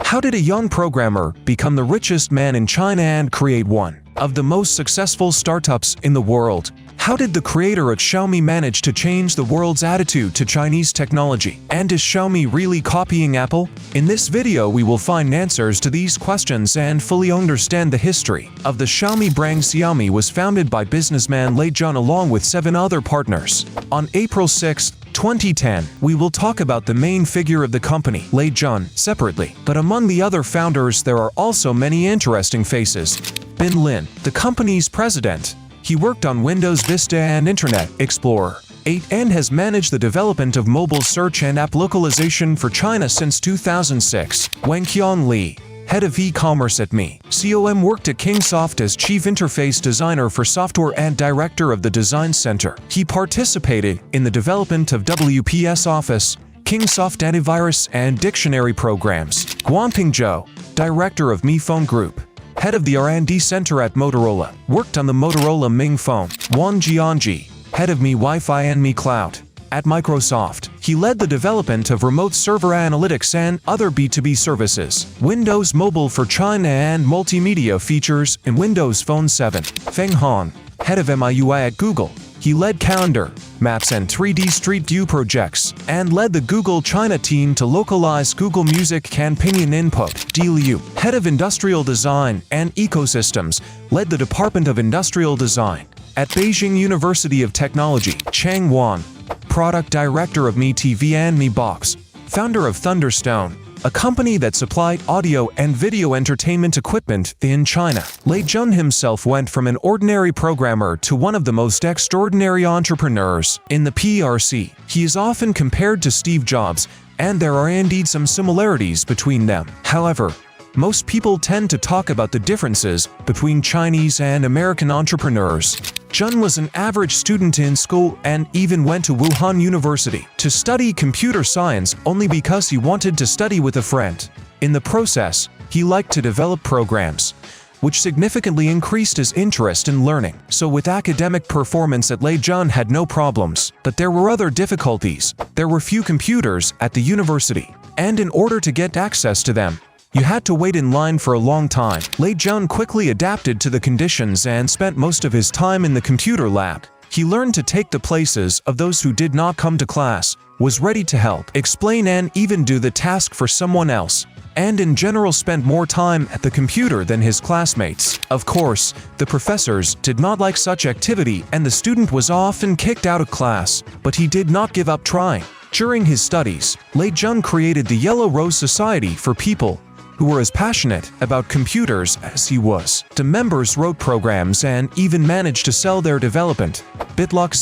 How did a young programmer become the richest man in China and create one of the most successful startups in the world? How did the creator of Xiaomi manage to change the world's attitude to Chinese technology? And is Xiaomi really copying Apple? In this video, we will find answers to these questions and fully understand the history of the Xiaomi brand. Xiaomi was founded by businessman Lei Jun along with 7 other partners. On April 6, 2010, we will talk about the main figure of the company, Lei Jun, separately. But among the other founders, there are also many interesting faces. Bin Lin, the company's president. He worked on Windows Vista and Internet Explorer 8 and has managed the development of mobile search and app localization for China since 2006. Wenqiang Li, head of e-commerce at MIUI, worked at Kingsoft as chief interface designer for software and director of the design center. He participated in the development of WPS Office, Kingsoft antivirus and dictionary programs. Guangping Zhou, director of Mi Phone Group, head of the R&D center at Motorola, worked on the Motorola Ming phone. Wang Jianji, head of Mi Wi-Fi and Mi Cloud at Microsoft. He led the development of remote server analytics and other B2B services, Windows Mobile for China and multimedia features in Windows Phone 7. Feng Hong, head of MIUI at Google. He led calendar, maps and 3D Street View projects, and led the Google China team to localize Google Music campaign input. Di Liu, head of industrial design and ecosystems, led the Department of Industrial Design at Beijing University of Technology. Chang Wan, product director of Mi TV and Mi Box, founder of Thunderstone, a company that supplied audio and video entertainment equipment in China. Lei Jun himself went from an ordinary programmer to one of the most extraordinary entrepreneurs in the PRC. He is often compared to Steve Jobs, and there are indeed some similarities between them. However, most people tend to talk about the differences between Chinese and American entrepreneurs. Jun was an average student in school and even went to Wuhan University to study computer science only because he wanted to study with a friend. In the process, he liked to develop programs, which significantly increased his interest in learning. So with academic performance at Lei Jun had no problems, but there were other difficulties. There were few computers at the university, and in order to get access to them, you had to wait in line for a long time. Lei Jun quickly adapted to the conditions and spent most of his time in the computer lab. He learned to take the places of those who did not come to class, was ready to help, explain and even do the task for someone else, and in general spent more time at the computer than his classmates. Of course, the professors did not like such activity and the student was often kicked out of class, but he did not give up trying. During his studies, Lei Jun created the Yellow Rose Society for people who were as passionate about computers as he was. The members wrote programs and even managed to sell their development. BitLock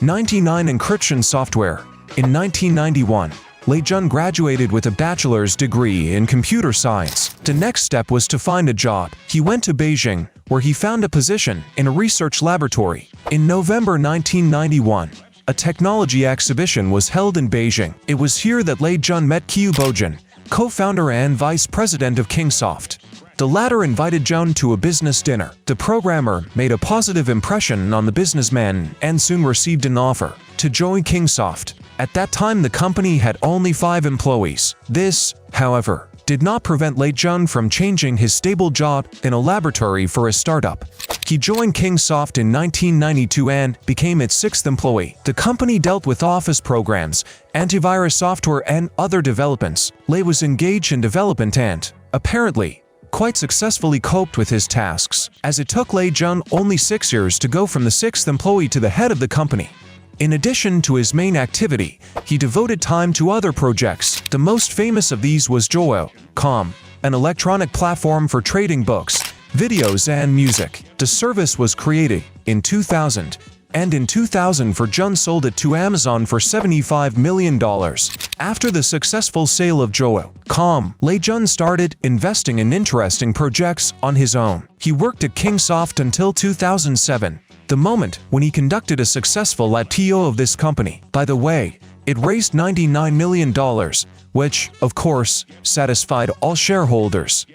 099 encryption software. In 1991, Lei Jun graduated with a bachelor's degree in computer science. The next step was to find a job. He went to Beijing, where he found a position in a research laboratory. In November 1991, a technology exhibition was held in Beijing. It was here that Lei Jun met Qiu Boujun, co-founder and vice president of Kingsoft. The latter invited Jun to a business dinner. The programmer made a positive impression on the businessman and soon received an offer to join Kingsoft. At that time, the company had only 5 employees. This, however, did not prevent Lei Jun from changing his stable job in a laboratory for a startup. He joined Kingsoft in 1992 and became its 6th employee. The company dealt with office programs, antivirus software and other developments. Lei was engaged in development and, apparently, quite successfully coped with his tasks, as it took Lei Jun only 6 years to go from the 6th employee to the head of the company. In addition to his main activity, he devoted time to other projects. The most famous of these was Jouo.com, an electronic platform for trading books, videos and music. The service was created in 2000, and in 2004 Jun sold it to Amazon for $75 million. After the successful sale of Jouo.com, Lei Jun started investing in interesting projects on his own. He worked at Kingsoft until 2007, the moment when he conducted a successful IPO of this company. By the way, it raised $99 million, which, of course, satisfied all shareholders.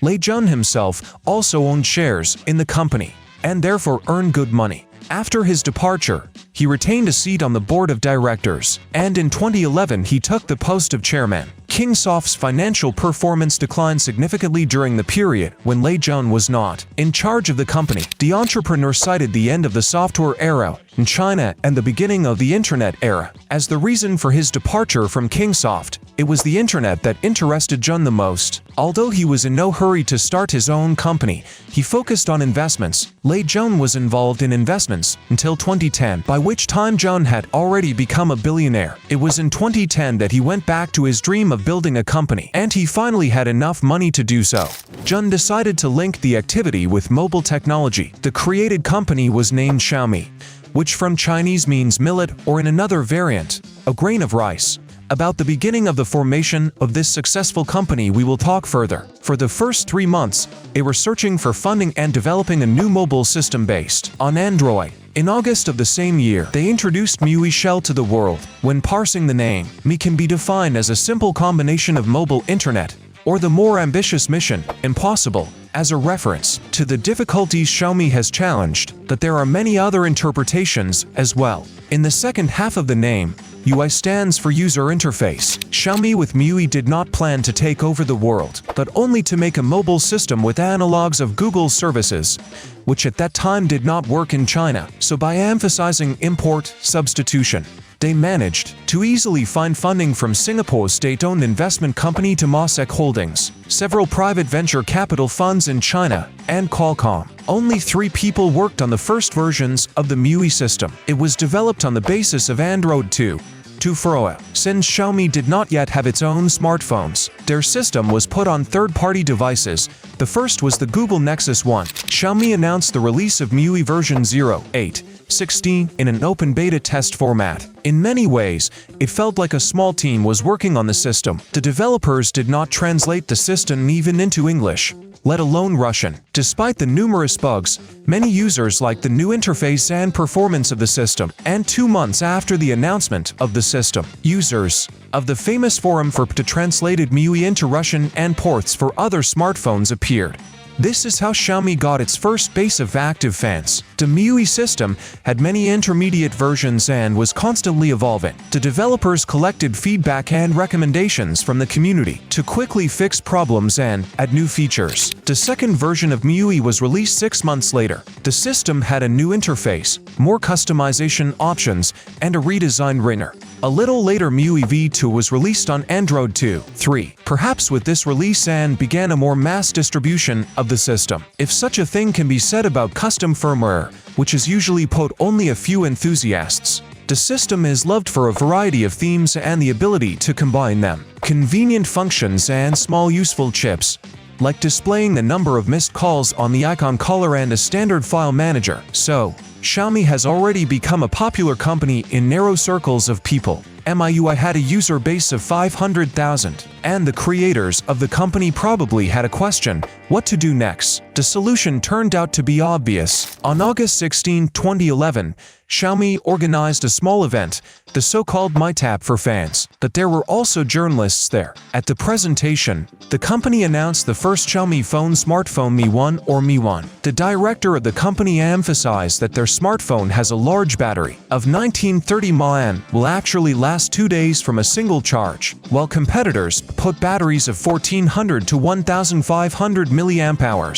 Lei Jun himself also owned shares in the company, and therefore earned good money. After his departure, he retained a seat on the board of directors, and in 2011 he took the post of chairman. Kingsoft's financial performance declined significantly during the period when Lei Jun was not in charge of the company. The entrepreneur cited the end of the software era in China and the beginning of the internet era as the reason for his departure from Kingsoft. It was the internet that interested Jun the most. Although he was in no hurry to start his own company, he focused on investments. Lei Jun was involved in investments until 2010, by which time Jun had already become a billionaire. It was in 2010 that he went back to his dream of building a company, and he finally had enough money to do so. Jun decided to link the activity with mobile technology. The created company was named Xiaomi, which from Chinese means millet, or in another variant, a grain of rice. About the beginning of the formation of this successful company we will talk further. For the first 3 months, they were searching for funding and developing a new mobile system based on Android. In August of the same year, they introduced MIUI shell to the world. When parsing the name, Mi can be defined as a simple combination of mobile internet, or the more ambitious mission, impossible, as a reference to the difficulties Xiaomi has challenged, that there are many other interpretations as well. In the second half of the name, UI stands for user interface. Xiaomi with MIUI did not plan to take over the world, but only to make a mobile system with analogs of Google's services, which at that time did not work in China. So by emphasizing import substitution, they managed to easily find funding from Singapore's state-owned investment company Temasek Holdings, several private venture capital funds in China, and Qualcomm. Only 3 people worked on the first versions of the MIUI system. It was developed on the basis of Android 2.0. Since Xiaomi did not yet have its own smartphones, their system was put on third-party devices. The first was the Google Nexus 1. Xiaomi announced the release of MIUI version 0.8.16 in an open beta test format. In many ways, it felt like a small team was working on the system. The developers did not translate the system even into English, let alone Russian. Despite the numerous bugs, many users liked the new interface and performance of the system. And 2 months after the announcement of the system, users of the famous forum for translated MIUI into Russian and ports for other smartphones appeared. This is how Xiaomi got its first base of active fans. The MIUI system had many intermediate versions and was constantly evolving. The developers collected feedback and recommendations from the community to quickly fix problems and add new features. The second version of MIUI was released 6 months later. The system had a new interface, more customization options, and a redesigned ringer. A little later, MIUI v2 was released on Android 2.3. Perhaps with this release and began a more mass distribution of the system. If such a thing can be said about custom firmware, which is usually put only a few enthusiasts. The system is loved for a variety of themes and the ability to combine them. Convenient functions and small useful chips, like displaying the number of missed calls on the icon color and a standard file manager. So, Xiaomi has already become a popular company in narrow circles of people. MIUI had a user base of 500,000, and the creators of the company probably had a question: what to do next? The solution turned out to be obvious. On August 16, 2011, Xiaomi organized a small event, the so-called Meetup for fans, but there were also journalists there. At the presentation, the company announced the first Xiaomi phone smartphone Mi 1 or Mi 1. The director of the company emphasized that their smartphone has a large battery of 1930 mAh will actually last 2 days from a single charge, while competitors put batteries of 1400 to 1500 mAh.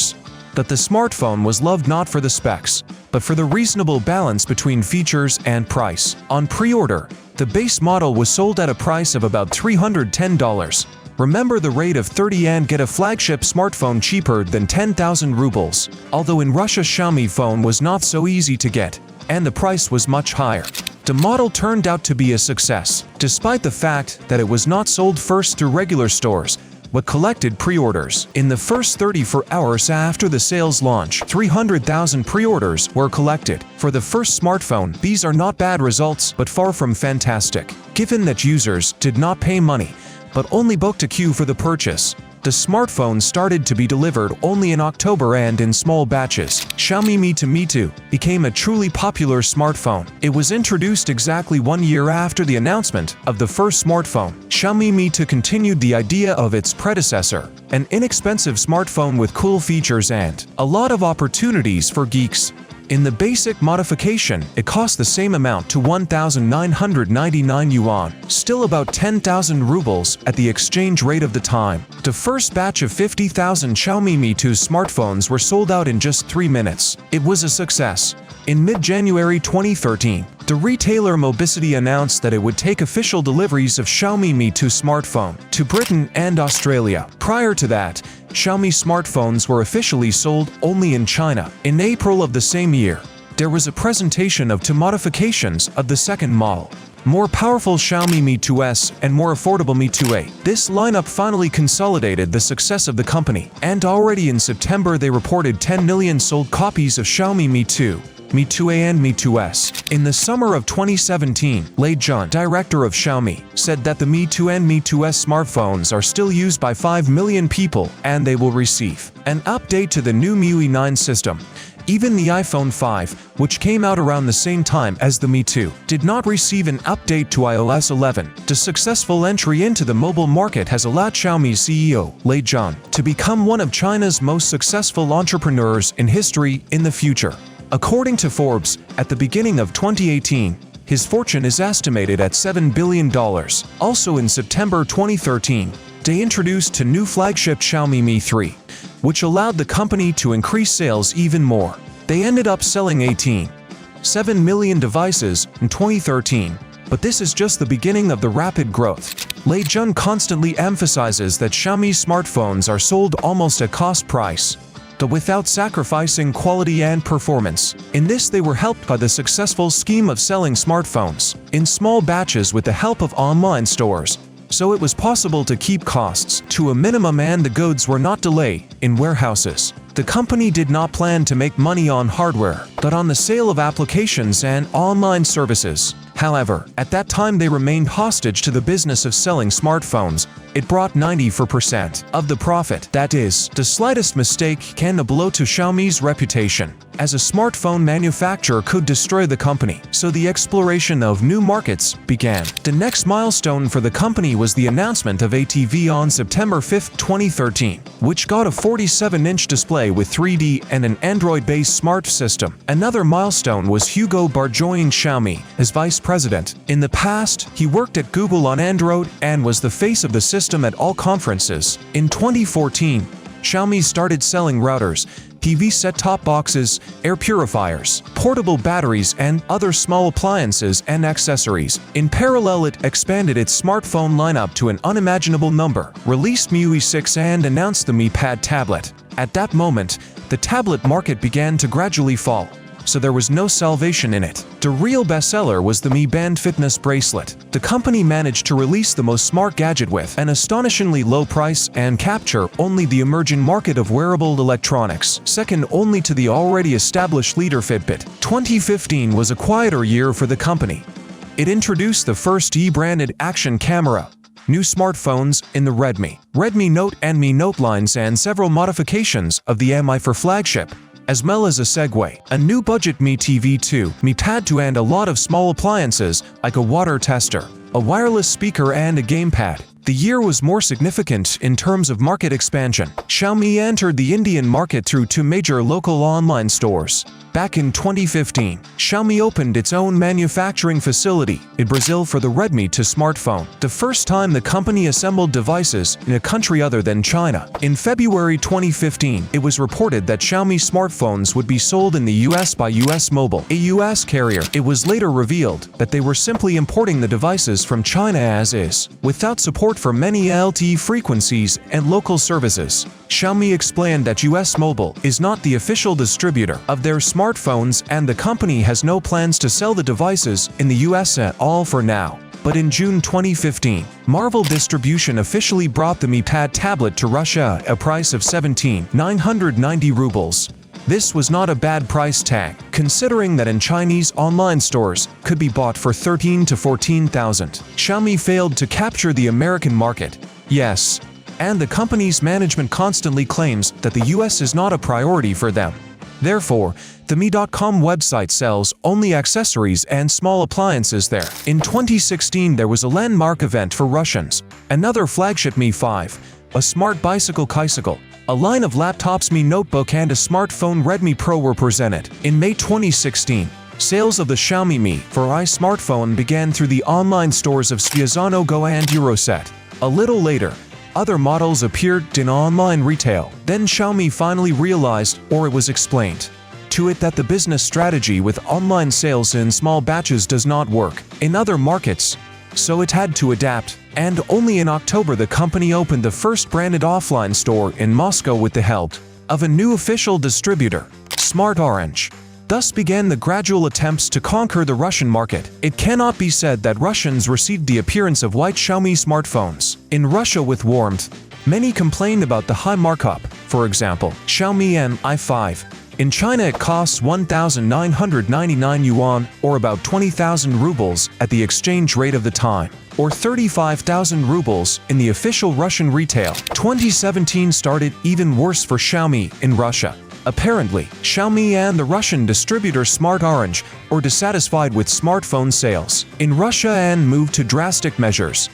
That the smartphone was loved not for the specs, but for the reasonable balance between features and price. On pre-order, the base model was sold at a price of about $310. Remember the rate of 30 and get a flagship smartphone cheaper than 10,000 rubles. Although in Russia Xiaomi phone was not so easy to get, and the price was much higher. The model turned out to be a success, despite the fact that it was not sold first through regular stores, but collected pre-orders. In the first 34 hours after the sales launch, 300,000 pre-orders were collected. For the first smartphone, these are not bad results, but far from fantastic. Given that users did not pay money, but only booked a queue for the purchase, the smartphone started to be delivered only in October and in small batches. Xiaomi Mi 2 became a truly popular smartphone. It was introduced exactly 1 year after the announcement of the first smartphone. Xiaomi Mi 2 continued the idea of its predecessor, an inexpensive smartphone with cool features and a lot of opportunities for geeks. In the basic modification, it cost the same amount to 1,999 yuan, still about 10,000 rubles at the exchange rate of the time. The first batch of 50,000 Xiaomi Mi 2 smartphones were sold out in just 3 minutes. It was a success. In mid-January 2013, the retailer Mobicity announced that it would take official deliveries of Xiaomi Mi 2 smartphone to Britain and Australia. Prior to that, Xiaomi smartphones were officially sold only in China. In April of the same year, there was a presentation of 2 modifications of the second model. More powerful Xiaomi Mi 2S and more affordable Mi 2A. This lineup finally consolidated the success of the company, and already in September they reported 10 million sold copies of Xiaomi Mi 2. Mi 2A and Mi 2S. In the summer of 2017, Lei Jun, director of Xiaomi, said that the Mi 2 and Mi 2S smartphones are still used by 5 million people and they will receive an update to the new MIUI 9 system. Even the iPhone 5, which came out around the same time as the Mi 2, did not receive an update to iOS 11. The successful entry into the mobile market has allowed Xiaomi's CEO, Lei Jun, to become one of China's most successful entrepreneurs in history in the future. According to Forbes, at the beginning of 2018, his fortune is estimated at $7 billion. Also in September 2013, they introduced a new flagship Xiaomi Mi 3, which allowed the company to increase sales even more. They ended up selling 18.7 million devices in 2013, but this is just the beginning of the rapid growth. Lei Jun constantly emphasizes that Xiaomi smartphones are sold almost at cost price, without sacrificing quality and performance. In this they were helped by the successful scheme of selling smartphones in small batches with the help of online stores, so it was possible to keep costs to a minimum and the goods were not delayed in warehouses. The company did not plan to make money on hardware, but on the sale of applications and online services. However, at that time they remained hostage to the business of selling smartphones. It brought 94% of the profit. That is, the slightest mistake can blow to Xiaomi's reputation as a smartphone manufacturer could destroy the company. So the exploration of new markets began. The next milestone for the company was the announcement of ATV on September 5, 2013, which got a 47-inch display with 3D and an Android-based smart system. Another milestone was Hugo joining Xiaomi as vice president. In the past, he worked at Google on Android and was the face of the system at all conferences. In 2014, Xiaomi started selling routers, TV set-top boxes, air purifiers, portable batteries, and other small appliances and accessories. In parallel, it expanded its smartphone lineup to an unimaginable number, released MIUI 6 and announced the Mi Pad tablet. At that moment, the tablet market began to gradually fall, so there was no salvation in it. The real bestseller was the Mi Band fitness bracelet. The company managed to release the most smart gadget with an astonishingly low price and capture only the emerging market of wearable electronics, second only to the already established leader Fitbit. 2015 was a quieter year for the company. It introduced the first E-branded action camera, new smartphones in the Redmi Note and Mi Note lines and several modifications of the Mi4 flagship, as well as a Segway, a new budget Mi TV 2, Mi Pad 2 and a lot of small appliances like a water tester, a wireless speaker and a gamepad. The year was more significant in terms of market expansion. Xiaomi entered the Indian market through 2 major local online stores. Back in 2015, Xiaomi opened its own manufacturing facility in Brazil for the Redmi 2 smartphone, the first time the company assembled devices in a country other than China. In February 2015, it was reported that Xiaomi smartphones would be sold in the US by US Mobile, a US carrier. It was later revealed that they were simply importing the devices from China as is, without support for many LTE frequencies and local services. Xiaomi explained that US Mobile is not the official distributor of their smartphones and the company has no plans to sell the devices in the US at all for now. But in June 2015, Marvel Distribution officially brought the Mi Pad tablet to Russia at a price of 17,990 rubles. This was not a bad price tag, considering that in Chinese online stores could be bought for 13,000 to 14,000. Xiaomi failed to capture the American market. Yes, and the company's management constantly claims that the US is not a priority for them. Therefore, the Mi.com website sells only accessories and small appliances there. In 2016, there was a landmark event for Russians. Another flagship Mi 5, a smart bicycle Kicycle, a line of laptops Mi Notebook and a smartphone Redmi Pro were presented. In May 2016, sales of the Xiaomi Mi 4i smartphone began through the online stores of Spiazzano Go and Euroset. A little later, other models appeared in online retail. Then Xiaomi finally realized, or it was explained to it, that the business strategy with online sales in small batches does not work in other markets, so it had to adapt. And only in October the company opened the first branded offline store in Moscow with the help of a new official distributor, Smart Orange. Thus began the gradual attempts to conquer the Russian market. It cannot be said that Russians received the appearance of white Xiaomi smartphones in Russia with warmth. Many complained about the high markup. For example, Xiaomi Mi 5. In China it costs 1,999 yuan, or about 20,000 rubles at the exchange rate of the time, or 35,000 rubles in the official Russian retail. 2017 started even worse for Xiaomi in Russia. Apparently, Xiaomi and the Russian distributor Smart Orange are dissatisfied with smartphone sales in Russia and moved to drastic measures.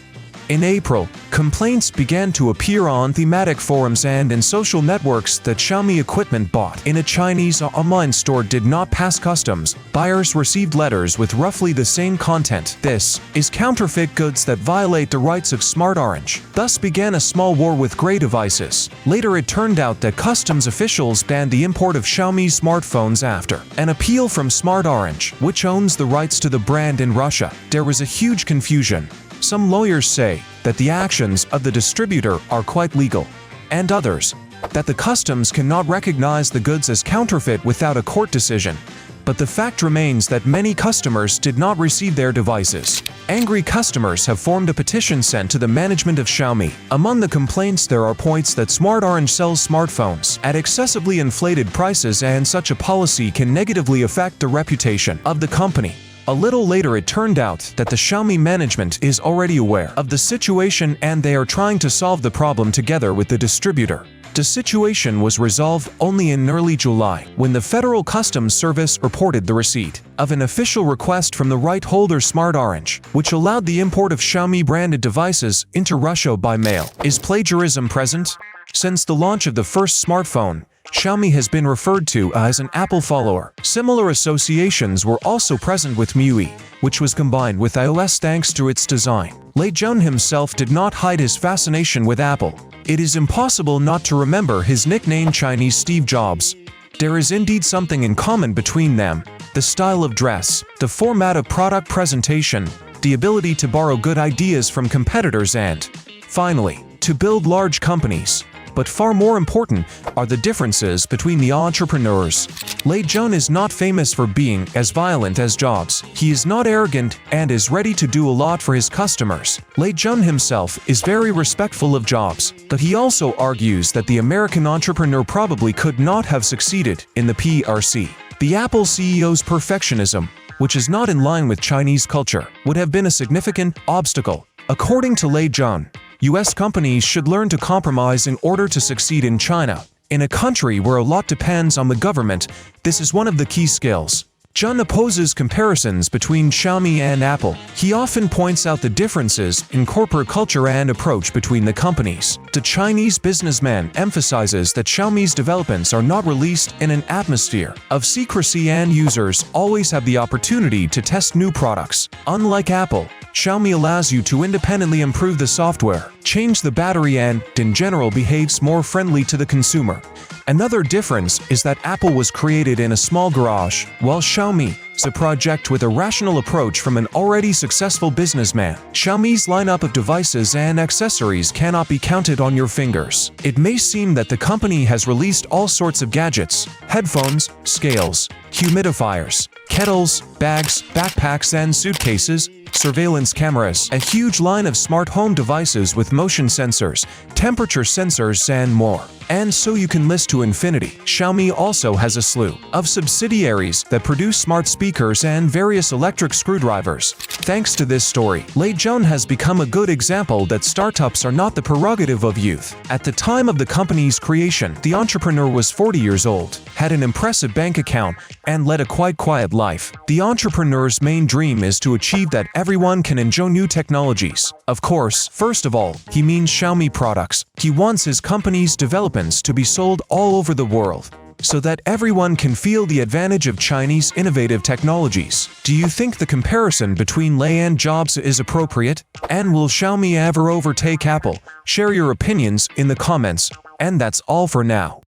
In April, complaints began to appear on thematic forums and in social networks that Xiaomi equipment bought in a Chinese online store did not pass customs. Buyers received letters with roughly the same content. This is counterfeit goods that violate the rights of Smart Orange. Thus began a small war with gray devices. Later it turned out that customs officials banned the import of Xiaomi smartphones after an appeal from Smart Orange, which owns the rights to the brand in Russia. There was a huge confusion. Some lawyers say that the actions of the distributor are quite legal, and others that the customs cannot recognize the goods as counterfeit without a court decision. But the fact remains that many customers did not receive their devices. Angry customers have formed a petition sent to the management of Xiaomi. Among the complaints there are points that Smart Orange sells smartphones at excessively inflated prices, and such a policy can negatively affect the reputation of the company. A little later it turned out that the Xiaomi management is already aware of the situation and they are trying to solve the problem together with the distributor. The situation was resolved only in early July, when the Federal Customs Service reported the receipt of an official request from the right holder Smart Orange, which allowed the import of Xiaomi-branded devices into Russia by mail. Is plagiarism present? Since the launch of the first smartphone, Xiaomi has been referred to as an Apple follower. Similar associations were also present with MIUI, which was combined with iOS thanks to its design. Lei Jun himself did not hide his fascination with Apple. It is impossible not to remember his nickname Chinese Steve Jobs. There is indeed something in common between them: the style of dress, the format of product presentation, the ability to borrow good ideas from competitors, and, finally, to build large companies. But far more important are the differences between the entrepreneurs. Lei Jun is not famous for being as violent as Jobs. He is not arrogant and is ready to do a lot for his customers. Lei Jun himself is very respectful of Jobs, but he also argues that the American entrepreneur probably could not have succeeded in the PRC. The Apple CEO's perfectionism, which is not in line with Chinese culture, would have been a significant obstacle. According to Lei Jun, US companies should learn to compromise in order to succeed in China. In a country where a lot depends on the government, this is one of the key skills. Jun opposes comparisons between Xiaomi and Apple. He often points out the differences in corporate culture and approach between the companies. The Chinese businessman emphasizes that Xiaomi's developments are not released in an atmosphere of secrecy and users always have the opportunity to test new products. Unlike Apple, Xiaomi allows you to independently improve the software, change the battery, and, in general, behaves more friendly to the consumer. Another difference is that Apple was created in a small garage, while Xiaomi is a project with a rational approach from an already successful businessman. Xiaomi's lineup of devices and accessories cannot be counted on your fingers. It may seem that the company has released all sorts of gadgets: headphones, scales, humidifiers, kettles, bags, backpacks and suitcases, surveillance cameras, a huge line of smart home devices with motion sensors, temperature sensors, and more. And so you can list to infinity. Xiaomi also has a slew of subsidiaries that produce smart speakers and various electric screwdrivers. Thanks to this story, Lei Jun has become a good example that startups are not the prerogative of youth. At the time of the company's creation, the entrepreneur was 40 years old, had an impressive bank account, and led a quite quiet life. The entrepreneur's main dream is to achieve that everyone can enjoy new technologies. Of course, first of all, he means Xiaomi products. He wants his company's developments to be sold all over the world, so that everyone can feel the advantage of Chinese innovative technologies. Do you think the comparison between Lei and Jobs is appropriate? And will Xiaomi ever overtake Apple? Share your opinions in the comments, and that's all for now.